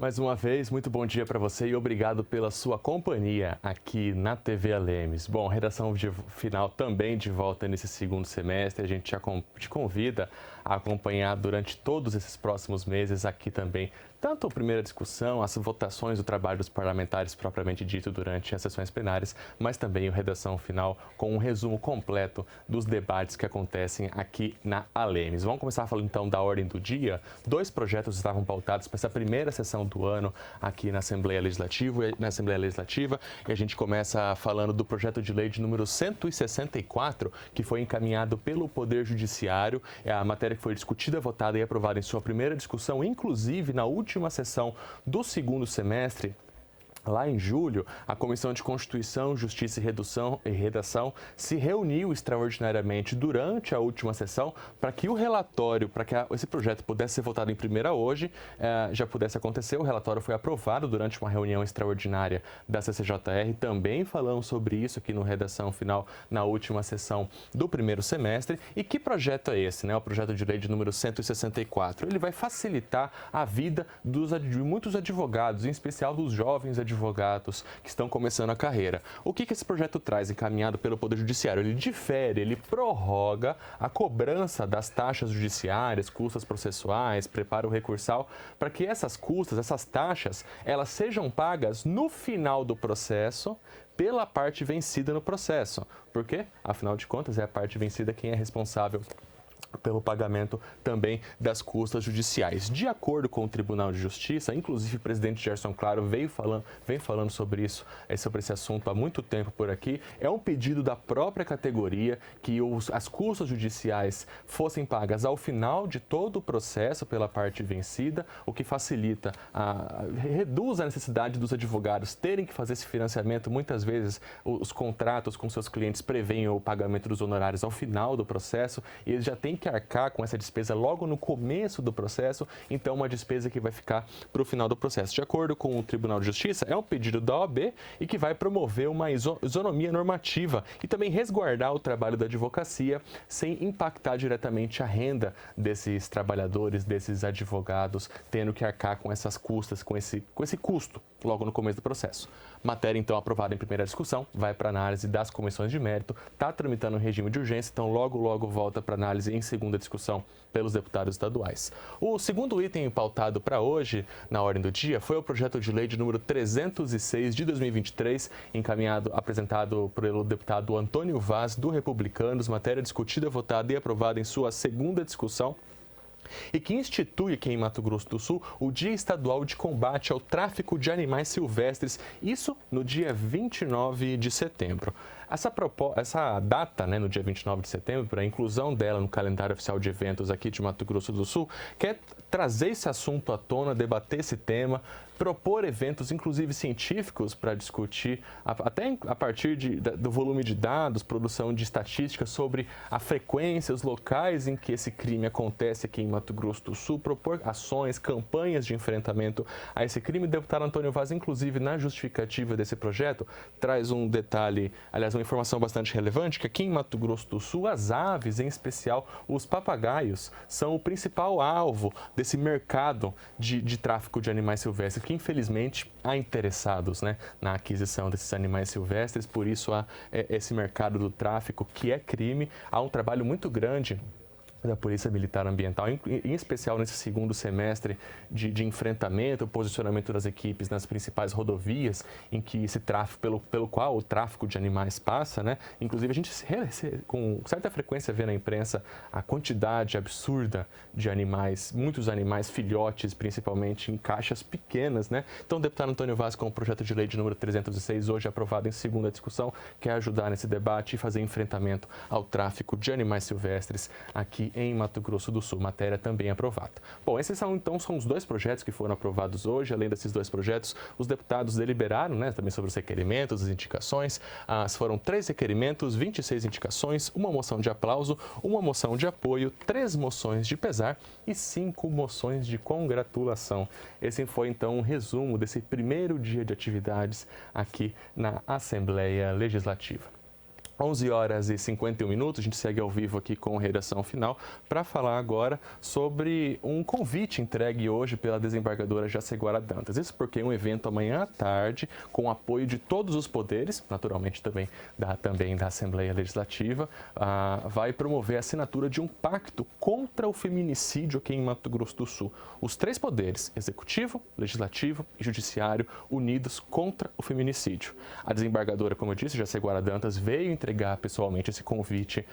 Mais uma vez, muito bom dia para você e obrigado pela sua companhia aqui na TV Alemes. Bom, redação final também de volta nesse segundo semestre. A gente te convida a acompanhar durante todos esses próximos meses aqui também, tanto a primeira discussão, as votações do trabalho dos parlamentares propriamente dito durante as sessões plenárias, mas também a redação final com um resumo completo dos debates que acontecem aqui na Alemes. Vamos começar falando então da ordem do dia. 2 projetos estavam pautados para essa primeira sessão do ano aqui na Assembleia Legislativa, e a gente começa falando do projeto de lei de número 164, que foi encaminhado pelo Poder Judiciário. É a matéria que foi discutida, votada e aprovada em sua primeira discussão, inclusive na última sessão do segundo semestre. Lá em julho, a Comissão de Constituição, Justiça e Redação se reuniu extraordinariamente durante a última sessão para que o relatório, para que esse projeto pudesse ser votado em primeira hoje, já pudesse acontecer. O relatório foi aprovado durante uma reunião extraordinária da CCJR. Também falamos sobre isso aqui no Redação Final, na última sessão do primeiro semestre. E que projeto é esse, né? O projeto de lei de número 164. Ele vai facilitar a vida de muitos advogados, em especial dos jovens advogados que estão começando a carreira. O que esse projeto traz, encaminhado pelo Poder Judiciário? Ele difere, ele prorroga a cobrança das taxas judiciárias, custas processuais, preparo recursal, para que essas custas, essas taxas, elas sejam pagas no final do processo pela parte vencida no processo. Por quê? Afinal de contas, é a parte vencida quem é responsável pelo pagamento também das custas judiciais. De acordo com o Tribunal de Justiça, inclusive o presidente Gerson Claro vem falando sobre isso, sobre esse assunto há muito tempo por aqui. É um pedido da própria categoria que as custas judiciais fossem pagas ao final de todo o processo pela parte vencida, o que facilita, reduz a necessidade dos advogados terem que fazer esse financiamento. Muitas vezes os contratos com seus clientes prevêem o pagamento dos honorários ao final do processo e eles já têm que arcar com essa despesa logo no começo do processo, então uma despesa que vai ficar para o final do processo. De acordo com o Tribunal de Justiça, é um pedido da OAB e que vai promover uma isonomia normativa e também resguardar o trabalho da advocacia sem impactar diretamente a renda desses trabalhadores, desses advogados, tendo que arcar com essas custas, com esse custo logo no começo do processo. Matéria, então, aprovada em primeira discussão, vai para análise das comissões de mérito, está tramitando em regime de urgência, então logo volta para análise em segunda discussão pelos deputados estaduais. O segundo item pautado para hoje, na ordem do dia, foi o projeto de lei de número 306 de 2023, apresentado pelo deputado Antônio Vaz, do Republicanos, matéria discutida, votada e aprovada em sua segunda discussão, e que institui aqui em Mato Grosso do Sul o Dia Estadual de Combate ao Tráfico de Animais Silvestres, isso no dia 29 de setembro. Essa data, né, no dia 29 de setembro, para a inclusão dela no calendário oficial de eventos aqui de Mato Grosso do Sul, quer trazer esse assunto à tona, debater esse tema, propor eventos, inclusive científicos, para discutir, até a partir do volume de dados, produção de estatísticas sobre a frequência, os locais em que esse crime acontece aqui em Mato Grosso do Sul, propor ações, campanhas de enfrentamento a esse crime. O deputado Antônio Vaz, inclusive, na justificativa desse projeto, traz um detalhe, aliás, uma informação bastante relevante, que aqui em Mato Grosso do Sul, as aves, em especial os papagaios, são o principal alvo desse mercado de tráfico de animais silvestres, que infelizmente há interessados, né, na aquisição desses animais silvestres. Por isso há esse mercado do tráfico, que é crime. Há um trabalho muito grande da Polícia Militar Ambiental, em especial nesse segundo semestre de enfrentamento, posicionamento das equipes nas principais rodovias em que esse tráfico, pelo qual o tráfico de animais passa, né? Inclusive a gente com certa frequência vê na imprensa a quantidade absurda de animais, muitos animais filhotes, principalmente em caixas pequenas, né? Então o deputado Antônio Vaz, com o projeto de lei de número 306, hoje aprovado em segunda discussão, quer ajudar nesse debate e fazer enfrentamento ao tráfico de animais silvestres aqui em Mato Grosso do Sul, matéria também aprovada. Bom, esses são os 2 projetos que foram aprovados hoje. Além desses 2 projetos, os deputados deliberaram, né, também sobre os requerimentos, as indicações. Foram 3 requerimentos, 26 indicações, uma moção de aplauso, uma moção de apoio, 3 moções de pesar e 5 moções de congratulação. Esse foi, então, um resumo desse primeiro dia de atividades aqui na Assembleia Legislativa. 11 horas e 51 minutos, a gente segue ao vivo aqui com a redação final para falar agora sobre um convite entregue hoje pela desembargadora Jaceguara Dantas. Isso porque um evento amanhã à tarde, com o apoio de todos os poderes, naturalmente também da Assembleia Legislativa, vai promover a assinatura de um pacto contra o feminicídio aqui em Mato Grosso do Sul. Os três poderes, Executivo, Legislativo e Judiciário, unidos contra o feminicídio. A desembargadora, como eu disse, Jaceguara Dantas, veio entregar pessoalmente esse convite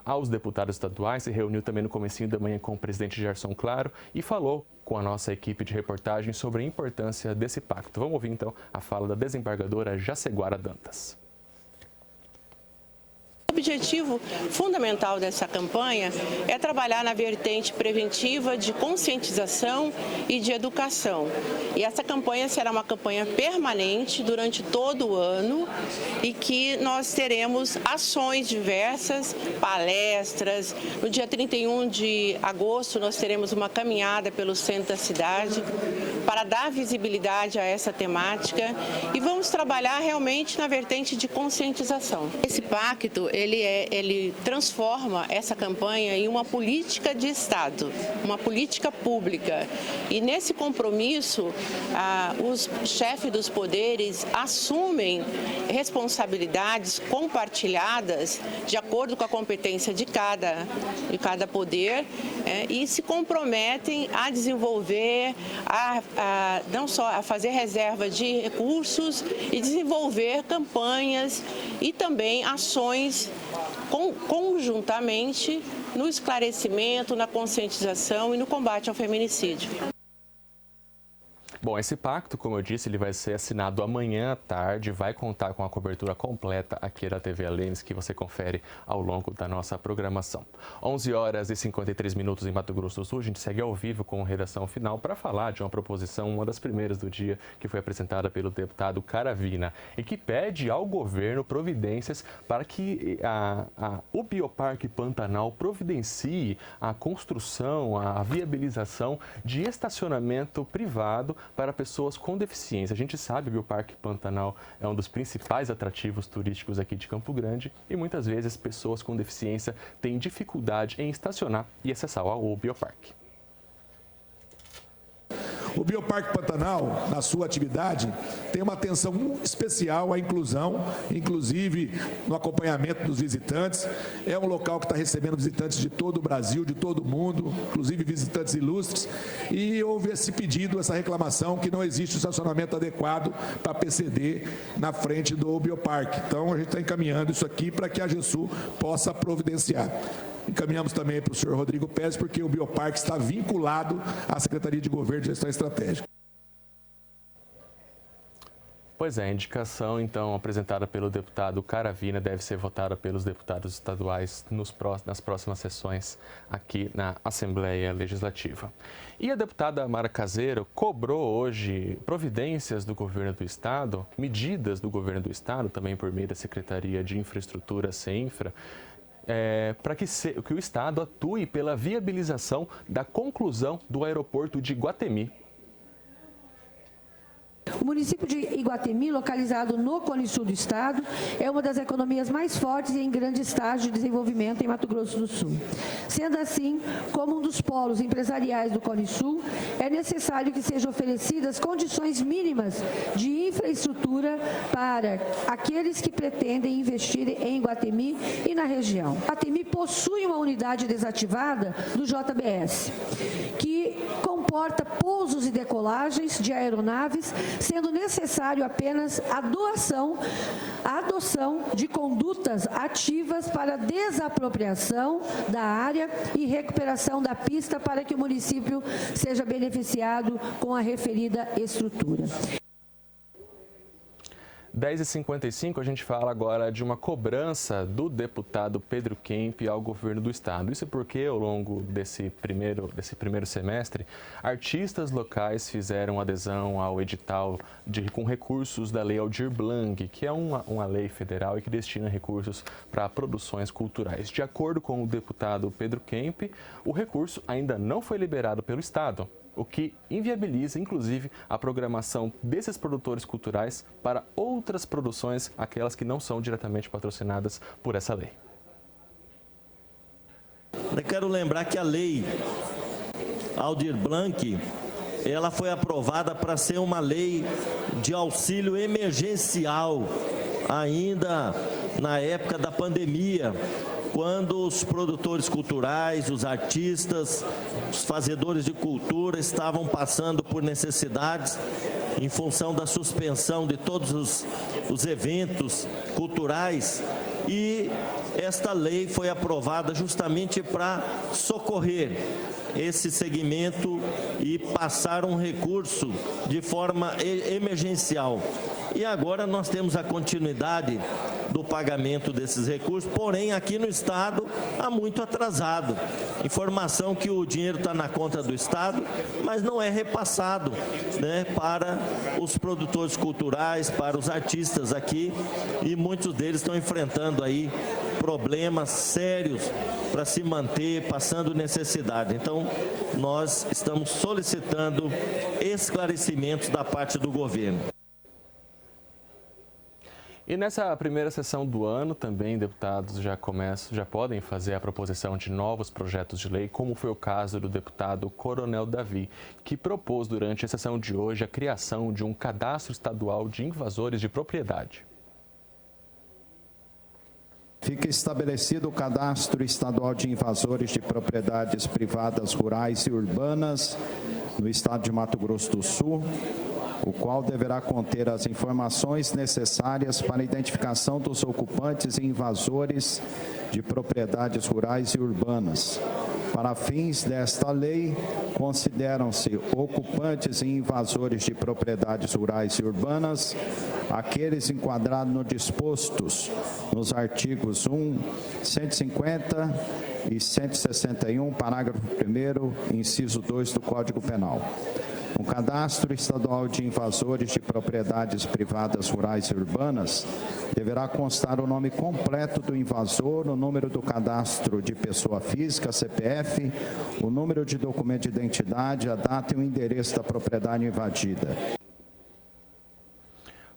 aos deputados estaduais, se reuniu também no comecinho da manhã com o presidente Gerson Claro e falou com a nossa equipe de reportagem sobre a importância desse pacto. Vamos ouvir então a fala da desembargadora Jaceguara Dantas. O objetivo fundamental dessa campanha é trabalhar na vertente preventiva de conscientização e de educação. E essa campanha será uma campanha permanente durante todo o ano e que nós teremos ações diversas, palestras. No dia 31 de agosto nós teremos uma caminhada pelo centro da cidade para dar visibilidade a essa temática e vamos trabalhar realmente na vertente de conscientização. Esse pacto, ele transforma essa campanha em uma política de Estado, uma política pública. E nesse compromisso, os chefes dos poderes assumem responsabilidades compartilhadas de acordo com a competência de cada poder e se comprometem a desenvolver, não só a fazer reserva de recursos e desenvolver campanhas e também ações conjuntamente no esclarecimento, na conscientização e no combate ao feminicídio. Bom, esse pacto, como eu disse, ele vai ser assinado amanhã à tarde, vai contar com a cobertura completa aqui da TV Alemes, que você confere ao longo da nossa programação. 11 horas e 53 minutos em Mato Grosso do Sul, a gente segue ao vivo com a redação final para falar de uma proposição, uma das primeiras do dia, que foi apresentada pelo deputado Caravina, e que pede ao governo providências para que o Bioparque Pantanal providencie a construção, a viabilização de estacionamento privado para pessoas com deficiência. A gente sabe que o Bioparque Pantanal é um dos principais atrativos turísticos aqui de Campo Grande e muitas vezes pessoas com deficiência têm dificuldade em estacionar e acessar o Bioparque. O Bioparque Pantanal, na sua atividade, tem uma atenção especial à inclusão, inclusive no acompanhamento dos visitantes. É um local que está recebendo visitantes de todo o Brasil, de todo o mundo, inclusive visitantes ilustres. E houve esse pedido, essa reclamação, que não existe estacionamento adequado para PCD na frente do Bioparque. Então, a gente está encaminhando isso aqui para que a AGESU possa providenciar. Encaminhamos também para o senhor Rodrigo Pérez, porque o Bioparque está vinculado à Secretaria de Governo e Gestão Estratégica. Pois é, a indicação, então, apresentada pelo deputado Caravina deve ser votada pelos deputados estaduais nas próximas sessões aqui na Assembleia Legislativa. E a deputada Mara Caseiro cobrou hoje providências do governo do Estado, medidas do governo do Estado, também por meio da Secretaria de Infraestrutura, CEINFRA, para que o Estado atue pela viabilização da conclusão do aeroporto de Iguatemi. O município de Iguatemi, localizado no Cone Sul do Estado, é uma das economias mais fortes e em grande estágio de desenvolvimento em Mato Grosso do Sul. Sendo assim, como um dos polos empresariais do Cone Sul, é necessário que sejam oferecidas condições mínimas de infraestrutura para aqueles que pretendem investir em Iguatemi e na região. Iguatemi possui uma unidade desativada do JBS, que comporta pousos e decolagens de aeronaves, sendo necessário apenas a adoção de condutas ativas para desapropriação da área e recuperação da pista para que o município seja beneficiado com a referida estrutura. 10h55, a gente fala agora de uma cobrança do deputado Pedro Kemp ao governo do estado. Isso porque, ao longo desse primeiro semestre, artistas locais fizeram adesão ao edital com recursos da Lei Aldir Blanc, que é uma lei federal e que destina recursos para produções culturais. De acordo com o deputado Pedro Kemp, o recurso ainda não foi liberado pelo estado. o que inviabiliza, inclusive, a programação desses produtores culturais para outras produções, aquelas que não são diretamente patrocinadas por essa lei. Eu quero lembrar que a lei Aldir Blanc, ela foi aprovada para ser uma lei de auxílio emergencial, ainda na época da pandemia, quando os produtores culturais, os artistas, os fazedores de cultura estavam passando por necessidades em função da suspensão de todos os eventos culturais, e esta lei foi aprovada justamente para socorrer esse segmento e passar um recurso de forma emergencial. E agora nós temos a continuidade do pagamento desses recursos, porém aqui no Estado há muito atrasado. Informação que o dinheiro está na conta do Estado, mas não é repassado, né, para os produtores culturais, para os artistas aqui, e muitos deles estão enfrentando aí problemas sérios para se manter, passando necessidade. Então, nós estamos solicitando esclarecimentos da parte do governo. E nessa primeira sessão do ano, também deputados já podem fazer a proposição de novos projetos de lei, como foi o caso do deputado Coronel Davi, que propôs durante a sessão de hoje a criação de um cadastro estadual de invasores de propriedade. Fica estabelecido o cadastro estadual de invasores de propriedades privadas, rurais e urbanas no estado de Mato Grosso do Sul, o qual deverá conter as informações necessárias para a identificação dos ocupantes e invasores de propriedades rurais e urbanas. Para fins desta lei, consideram-se ocupantes e invasores de propriedades rurais e urbanas aqueles enquadrados no dispostos nos artigos 1, 150 e 161, parágrafo 1º, inciso 2 do Código Penal. No cadastro estadual de invasores de propriedades privadas, rurais e urbanas, deverá constar o nome completo do invasor, o número do cadastro de pessoa física, CPF, o número de documento de identidade, a data e o endereço da propriedade invadida.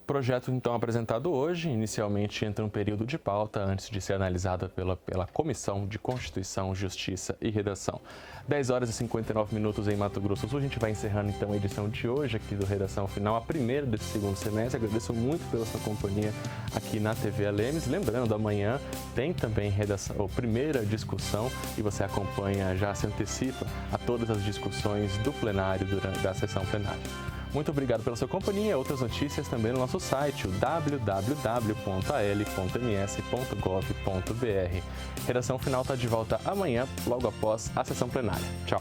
O projeto, então, apresentado hoje, inicialmente entra um período de pauta antes de ser analisado pela Comissão de Constituição, Justiça e Redação. 10 horas e 59 minutos em Mato Grosso do Sul. A gente vai encerrando, então, a edição de hoje aqui do Redação Final, a primeira desse segundo semestre. Agradeço muito pela sua companhia aqui na TV Lemes. Lembrando, amanhã tem também primeira discussão e você acompanha, já se antecipa a todas as discussões do plenário durante a sessão plenária. Muito obrigado pela sua companhia. Outras notícias também no nosso site, www.al.ms.gov.br. Redação Final está de volta amanhã, logo após a sessão plenária. Tchau.